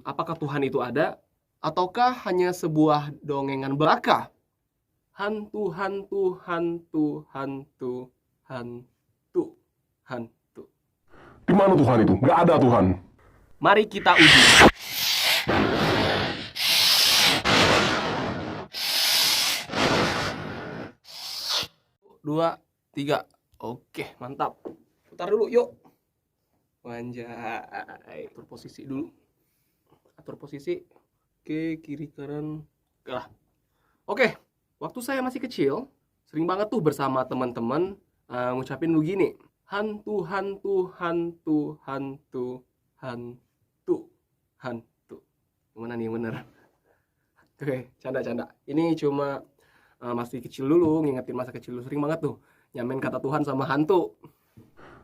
Apakah Tuhan itu ada? Ataukah hanya sebuah dongengan belaka? Hantu, hantu, hantu, hantu, hantu, hantu. Di mana Tuhan itu? Nggak ada Tuhan. Mari kita uji. Dua, tiga. Oke, mantap. Putar dulu, yuk. Wanjay. Atur posisi dulu. Atur posisi. Oke, kiri kanan. Oke, waktu saya masih kecil, sering banget tuh bersama teman-teman ngucapin begini. Hantu, hantu, hantu, hantu, hantu, hantu. Gimana nih yang bener? Oke, canda-canda. Ini cuma masih kecil dulu, ngingetin masa kecil dulu. Sering banget tuh nyamain kata Tuhan sama hantu.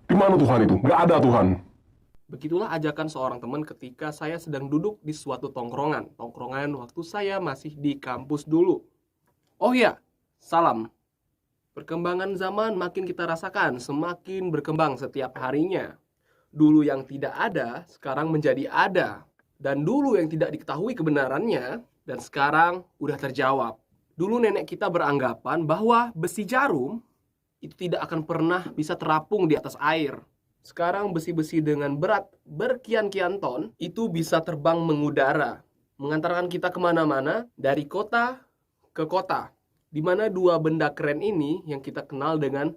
Di mana Tuhan itu? Nggak ada Tuhan. Begitulah ajakan seorang teman ketika saya sedang duduk di suatu tongkrongan. Tongkrongan waktu saya masih di kampus dulu. Oh iya, salam. Perkembangan zaman makin kita rasakan, semakin berkembang setiap harinya. Dulu yang tidak ada, sekarang menjadi ada. Dan dulu yang tidak diketahui kebenarannya, dan sekarang udah terjawab. Dulu nenek kita beranggapan bahwa besi jarum itu tidak akan pernah bisa terapung di atas air. Sekarang besi-besi dengan berat berkian-kian ton itu bisa terbang mengudara, mengantarkan kita kemana-mana dari kota ke kota. Di mana dua benda keren ini yang kita kenal dengan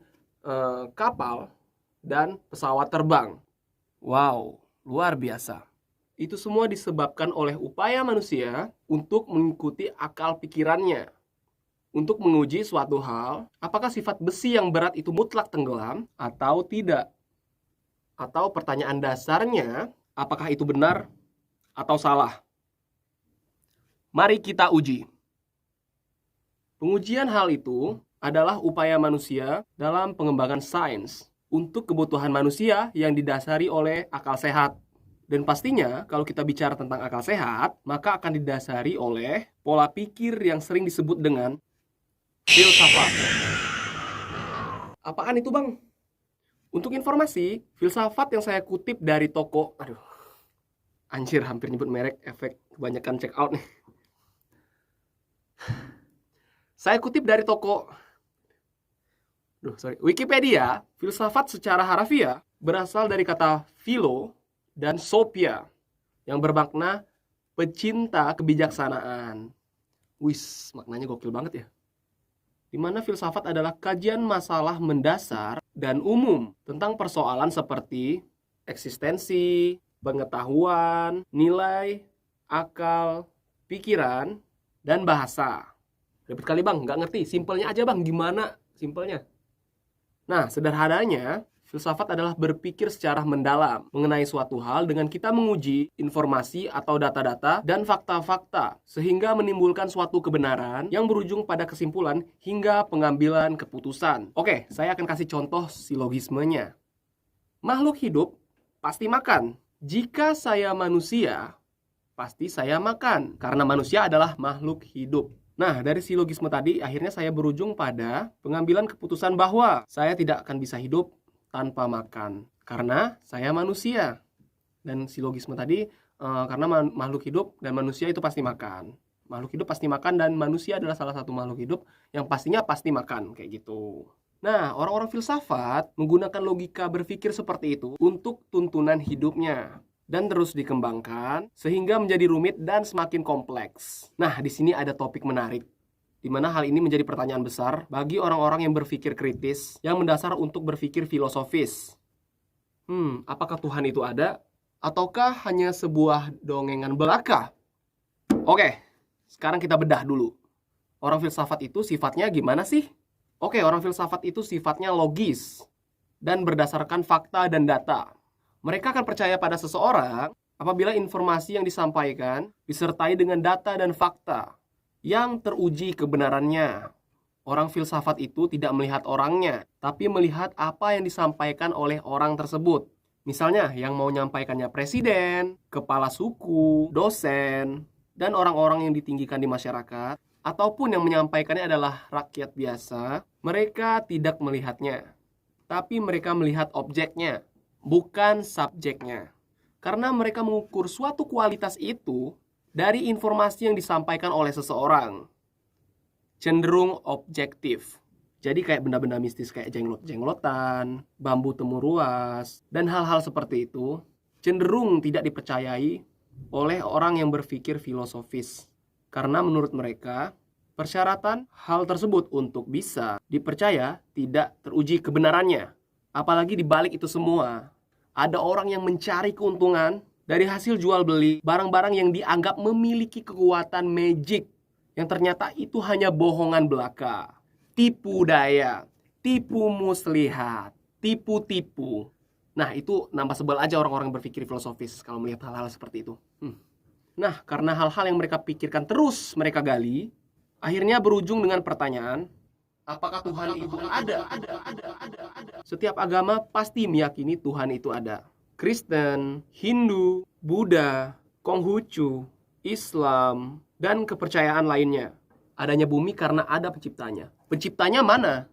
kapal dan pesawat terbang. Wow, luar biasa. Itu semua disebabkan oleh upaya manusia untuk mengikuti akal pikirannya. Untuk menguji suatu hal, apakah sifat besi yang berat itu mutlak tenggelam atau tidak? Atau pertanyaan dasarnya, apakah itu benar atau salah? Mari kita uji. Pengujian hal itu adalah upaya manusia dalam pengembangan sains untuk kebutuhan manusia yang didasari oleh akal sehat. Dan pastinya kalau kita bicara tentang akal sehat, maka akan didasari oleh pola pikir yang sering disebut dengan filsafat. Apaan itu, Bang? Untuk informasi, filsafat yang saya kutip dari toko... Anjir, hampir nyebut merek, efek kebanyakan check out nih. Saya kutip dari toko... Wikipedia, filsafat secara harafiah berasal dari kata philo dan sophia, yang bermakna pecinta kebijaksanaan. Wis, maknanya gokil banget ya. Di mana filsafat adalah kajian masalah mendasar dan umum tentang persoalan seperti eksistensi, pengetahuan, nilai, akal, pikiran, dan bahasa. Ribet kali Bang, nggak ngerti. Simpelnya aja Bang, gimana simpelnya? Nah, sederhananya, filsafat adalah berpikir secara mendalam mengenai suatu hal dengan kita menguji informasi atau data-data dan fakta-fakta sehingga menimbulkan suatu kebenaran yang berujung pada kesimpulan hingga pengambilan keputusan. Oke, saya akan kasih contoh silogismenya. Makhluk hidup pasti makan. Jika saya manusia, pasti saya makan karena manusia adalah makhluk hidup. Nah, dari silogisme tadi akhirnya saya berujung pada pengambilan keputusan bahwa saya tidak akan bisa hidup tanpa makan karena saya manusia. Dan silogisme tadi karena makhluk hidup dan manusia itu pasti makan. Makhluk hidup pasti makan dan manusia adalah salah satu makhluk hidup yang pastinya pasti makan, kayak gitu. Nah, orang-orang filsafat menggunakan logika berpikir seperti itu untuk tuntunan hidupnya dan terus dikembangkan sehingga menjadi rumit dan semakin kompleks. Nah, di sini ada topik menarik, di mana hal ini menjadi pertanyaan besar bagi orang-orang yang berpikir kritis, yang mendasar untuk berpikir filosofis. Apakah Tuhan itu ada? Ataukah hanya sebuah dongengan belaka? Oke, sekarang kita bedah dulu. Orang filsafat itu sifatnya gimana sih? Oke, orang filsafat itu sifatnya logis dan berdasarkan fakta dan data. Mereka akan percaya pada seseorang apabila informasi yang disampaikan disertai dengan data dan fakta yang teruji kebenarannya. Orang filsafat itu tidak melihat orangnya, tapi melihat apa yang disampaikan oleh orang tersebut. Misalnya, yang mau menyampaikannya presiden, kepala suku, dosen, dan orang-orang yang ditinggikan di masyarakat, ataupun yang menyampaikannya adalah rakyat biasa, mereka tidak melihatnya, tapi mereka melihat objeknya, bukan subjeknya. Karena mereka mengukur suatu kualitas itu dari informasi yang disampaikan oleh seseorang. Cenderung objektif. Jadi kayak benda-benda mistis kayak jenglot-jenglotan, bambu temuruas, dan hal-hal seperti itu cenderung tidak dipercayai oleh orang yang berpikir filosofis. Karena menurut mereka, persyaratan hal tersebut untuk bisa dipercaya tidak teruji kebenarannya. Apalagi di balik itu semua, ada orang yang mencari keuntungan dari hasil jual beli barang-barang yang dianggap memiliki kekuatan magic, yang ternyata itu hanya bohongan belaka, tipu daya, tipu muslihat, tipu-tipu. Nah, itu nambah sebel aja orang-orang berpikir filosofis kalau melihat hal-hal seperti itu. Nah, karena hal-hal yang mereka pikirkan terus mereka gali, akhirnya berujung dengan pertanyaan, apakah Tuhan itu ada? Setiap agama pasti meyakini Tuhan itu ada. Kristen, Hindu, Buddha, Konghucu, Islam, dan kepercayaan lainnya. Adanya bumi karena ada penciptanya. Penciptanya mana?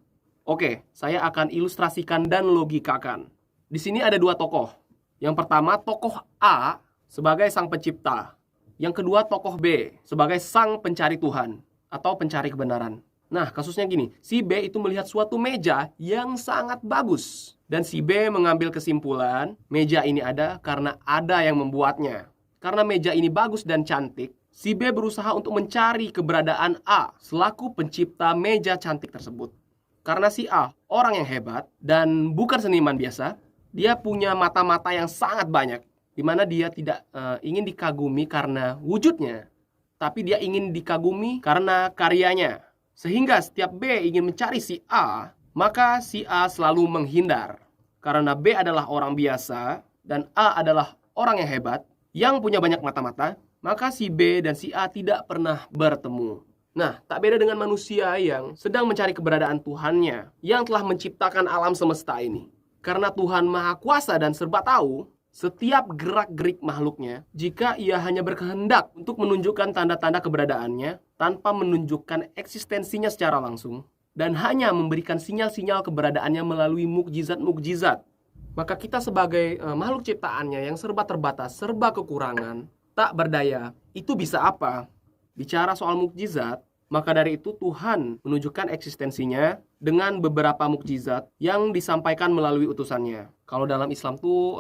Oke, saya akan ilustrasikan dan logikakan. Di sini ada dua tokoh. Yang pertama, tokoh A sebagai sang pencipta. Yang kedua, tokoh B sebagai sang pencari Tuhan atau pencari kebenaran. Nah, kasusnya gini, si B itu melihat suatu meja yang sangat bagus. Dan si B mengambil kesimpulan, meja ini ada karena ada yang membuatnya. Karena meja ini bagus dan cantik, si B berusaha untuk mencari keberadaan A selaku pencipta meja cantik tersebut. Karena si A orang yang hebat dan bukan seniman biasa, dia punya mata-mata yang sangat banyak, di mana dia tidak ingin dikagumi karena wujudnya, tapi dia ingin dikagumi karena karyanya. Sehingga setiap B ingin mencari si A, maka si A selalu menghindar. Karena B adalah orang biasa dan A adalah orang yang hebat, yang punya banyak mata-mata, maka si B dan si A tidak pernah bertemu. Nah, tak beda dengan manusia yang sedang mencari keberadaan Tuhannya, yang telah menciptakan alam semesta ini. Karena Tuhan Maha Kuasa dan serba tahu, setiap gerak-gerik makhluknya, jika ia hanya berkehendak untuk menunjukkan tanda-tanda keberadaannya, tanpa menunjukkan eksistensinya secara langsung, dan hanya memberikan sinyal-sinyal keberadaannya melalui mukjizat-mukjizat, maka kita sebagai makhluk ciptaannya yang serba terbatas, serba kekurangan, tak berdaya, itu bisa apa? Bicara soal mukjizat, maka dari itu Tuhan menunjukkan eksistensinya dengan beberapa mukjizat yang disampaikan melalui utusannya. Kalau dalam Islam tuh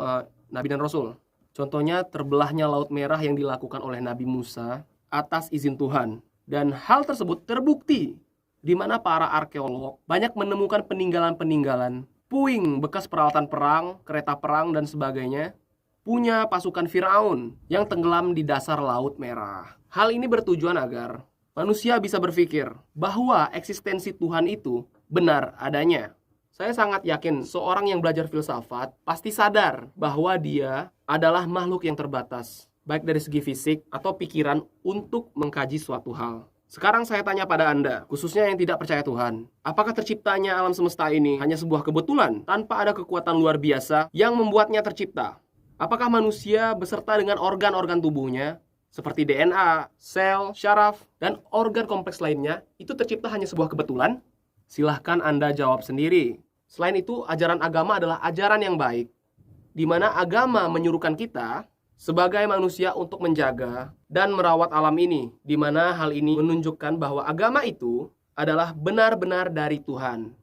Nabi dan Rasul. Contohnya terbelahnya Laut Merah yang dilakukan oleh Nabi Musa atas izin Tuhan. Dan hal tersebut terbukti di mana para arkeolog banyak menemukan peninggalan-peninggalan puing bekas peralatan perang, kereta perang, dan sebagainya, punya pasukan Firaun yang tenggelam di dasar Laut Merah. Hal ini bertujuan agar manusia bisa berpikir bahwa eksistensi Tuhan itu benar adanya. Saya sangat yakin seorang yang belajar filsafat pasti sadar bahwa dia adalah makhluk yang terbatas, baik dari segi fisik atau pikiran untuk mengkaji suatu hal. Sekarang saya tanya pada Anda, khususnya yang tidak percaya Tuhan, apakah terciptanya alam semesta ini hanya sebuah kebetulan tanpa ada kekuatan luar biasa yang membuatnya tercipta? Apakah manusia beserta dengan organ-organ tubuhnya, seperti DNA, sel, syaraf, dan organ kompleks lainnya, itu tercipta hanya sebuah kebetulan? Silahkan Anda jawab sendiri. Selain itu, ajaran agama adalah ajaran yang baik, di mana agama menyuruhkan kita sebagai manusia untuk menjaga dan merawat alam ini, di mana hal ini menunjukkan bahwa agama itu adalah benar-benar dari Tuhan.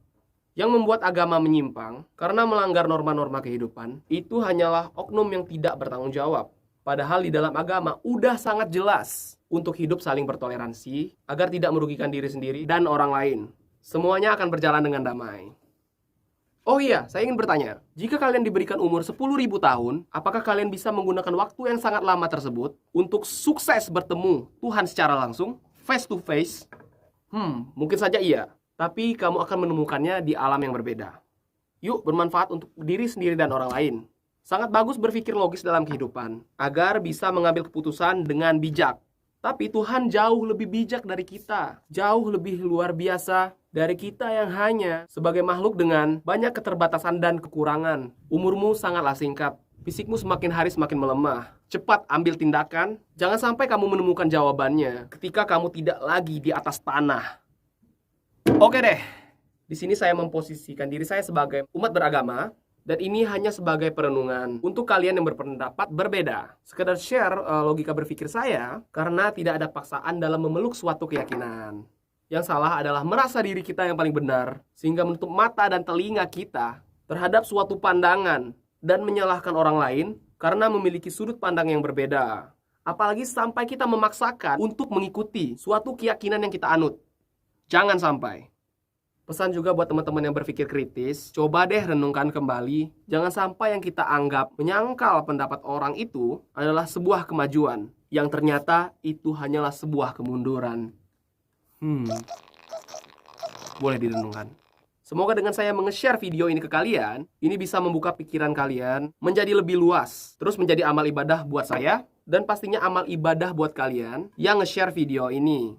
Yang membuat agama menyimpang karena melanggar norma-norma kehidupan, itu hanyalah oknum yang tidak bertanggung jawab. Padahal di dalam agama udah sangat jelas untuk hidup saling bertoleransi agar tidak merugikan diri sendiri dan orang lain. Semuanya akan berjalan dengan damai. Oh iya, saya ingin bertanya, jika kalian diberikan umur 10.000 tahun, apakah kalian bisa menggunakan waktu yang sangat lama tersebut untuk sukses bertemu Tuhan secara langsung, face to face? Mungkin saja iya, tapi kamu akan menemukannya di alam yang berbeda. Yuk, bermanfaat untuk diri sendiri dan orang lain. Sangat bagus berpikir logis dalam kehidupan, agar bisa mengambil keputusan dengan bijak. Tapi Tuhan jauh lebih bijak dari kita, jauh lebih luar biasa dari kita yang hanya sebagai makhluk dengan banyak keterbatasan dan kekurangan. Umurmu sangatlah singkat, fisikmu semakin hari semakin melemah. Cepat ambil tindakan, jangan sampai kamu menemukan jawabannya ketika kamu tidak lagi di atas tanah. Oke deh, di sini saya memposisikan diri saya sebagai umat beragama Dan ini hanya sebagai perenungan untuk kalian yang berpendapat berbeda. Sekedar share logika berpikir saya, karena tidak ada paksaan dalam memeluk suatu keyakinan. Yang salah adalah merasa diri kita yang paling benar, sehingga menutup mata dan telinga kita terhadap suatu pandangan, dan menyalahkan orang lain karena memiliki sudut pandang yang berbeda. Apalagi sampai kita memaksakan untuk mengikuti suatu keyakinan yang kita anut. Jangan sampai. Pesan juga buat teman-teman yang berpikir kritis, coba deh renungkan kembali. Jangan sampai yang kita anggap menyangkal pendapat orang itu adalah sebuah kemajuan, yang ternyata itu hanyalah sebuah kemunduran. Boleh direnungkan. Semoga dengan saya nge-share video ini ke kalian, ini bisa membuka pikiran kalian menjadi lebih luas, terus menjadi amal ibadah buat saya, dan pastinya amal ibadah buat kalian yang nge-share video ini.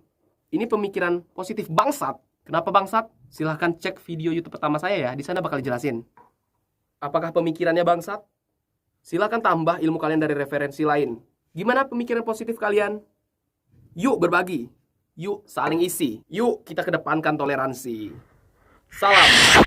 Ini pemikiran positif bangsat. Kenapa bangsat? Silahkan cek video YouTube pertama saya ya, di sana bakal dijelasin. Apakah pemikirannya bangsat? Silahkan tambah ilmu kalian dari referensi lain. Gimana pemikiran positif kalian? Yuk berbagi, yuk saling isi, yuk kita kedepankan toleransi. Salam.